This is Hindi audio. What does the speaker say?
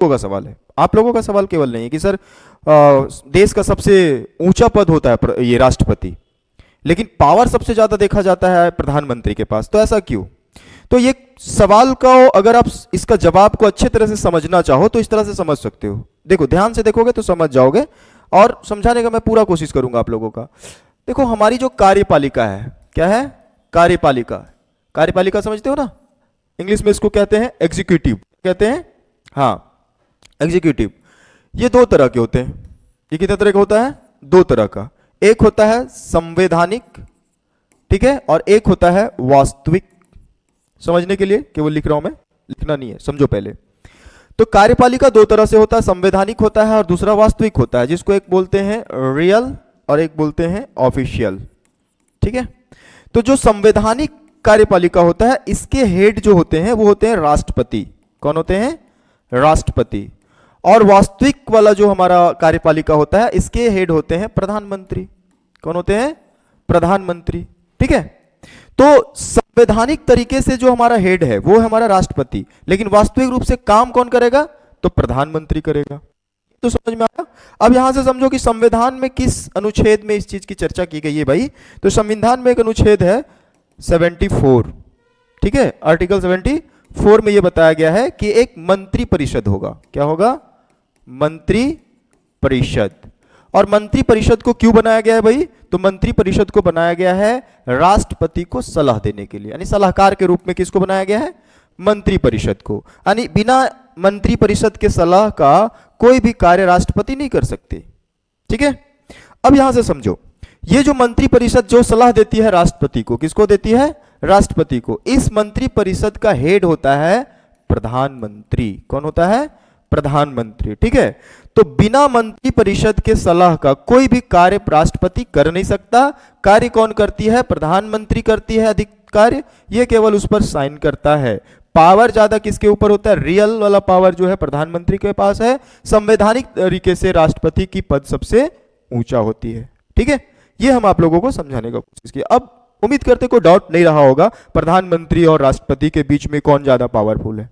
लोगों का सवाल है, आप लोगों का सवाल केवल नहीं है कि सर देश का सबसे ऊंचा पद होता है ये राष्ट्रपति, लेकिन पावर सबसे ज्यादा देखा जाता है प्रधानमंत्री के पास, तो ऐसा क्यों? तो ये सवाल का अगर आप इसका जवाब को अच्छे तरह से समझना चाहो तो इस तरह से समझ सकते हो। देखो, ध्यान से देखोगे तो समझ जाओगे, और समझाने का मैं पूरा कोशिश करूंगा आप लोगों का। देखो, हमारी जो कार्यपालिका है, क्या है? कार्यपालिका। कार्यपालिका समझते हो ना? इंग्लिश में इसको कहते हैं एग्जीक्यूटिव, कहते हैं, हाँ, एग्जीक्यूटिव। ये दो तरह के होते हैं। ये कितने तरह का होता है? दो तरह का। एक होता है संवैधानिक, ठीक है, और एक होता है वास्तविक। समझने के लिए केवल लिख रहा हूं मैं, लिखना नहीं है, समझो पहले। तो कार्यपालिका दो तरह से होता है, संवैधानिक होता है और दूसरा वास्तविक होता है, जिसको एक बोलते हैं रियल और एक बोलते हैं ऑफिशियल, ठीक है। तो जो संवैधानिक कार्यपालिका होता है, इसके हेड जो होते हैं वो होते हैं राष्ट्रपति। कौन होते हैं? राष्ट्रपति। और वास्तविक वाला जो हमारा कार्यपालिका होता है, इसके हेड होते हैं प्रधानमंत्री। कौन होते हैं? प्रधानमंत्री, ठीक है। तो संवैधानिक तरीके से जो हमारा हेड है वो है हमारा राष्ट्रपति, लेकिन वास्तविक रूप से काम कौन करेगा? तो प्रधानमंत्री करेगा। तो समझ में आया? अब यहां से समझो कि संविधान में किस अनुच्छेद में इस चीज की चर्चा की गई है भाई। तो संविधान में एक अनुच्छेद है 74, ठीक है, आर्टिकल 74 में यह बताया गया है कि एक मंत्री परिषद होगा। क्या होगा? मंत्री परिषद। और मंत्री परिषद को क्यों बनाया गया है भाई? तो मंत्री परिषद को बनाया गया है राष्ट्रपति को सलाह देने के लिए, यानी सलाहकार के रूप में किसको बनाया गया है? मंत्री परिषद को। यानी बिना मंत्री परिषद के सलाह का कोई भी कार्य राष्ट्रपति नहीं कर सकते, ठीक है। अब यहां से समझो, ये जो मंत्री परिषद जो सलाह देती है राष्ट्रपति को, किसको देती है? राष्ट्रपति को। इस मंत्री परिषद का हेड होता है प्रधानमंत्री। कौन होता है? प्रधानमंत्री, ठीक है। तो बिना मंत्री परिषद के सलाह का कोई भी कार्य राष्ट्रपति कर नहीं सकता। कार्य कौन करती है? प्रधानमंत्री करती है अधिक कार्य, यह केवल उस पर साइन करता है। पावर ज्यादा किसके ऊपर होता है? रियल वाला पावर जो है प्रधानमंत्री के पास है। संवैधानिक तरीके से राष्ट्रपति की पद सबसे ऊंचा होती है, ठीक है। यह हम आप लोगों को समझाने का कोशिश किया। अब उम्मीद करते कोई डाउट नहीं रहा होगा प्रधानमंत्री और राष्ट्रपति के बीच में कौन ज्यादा पावरफुल है।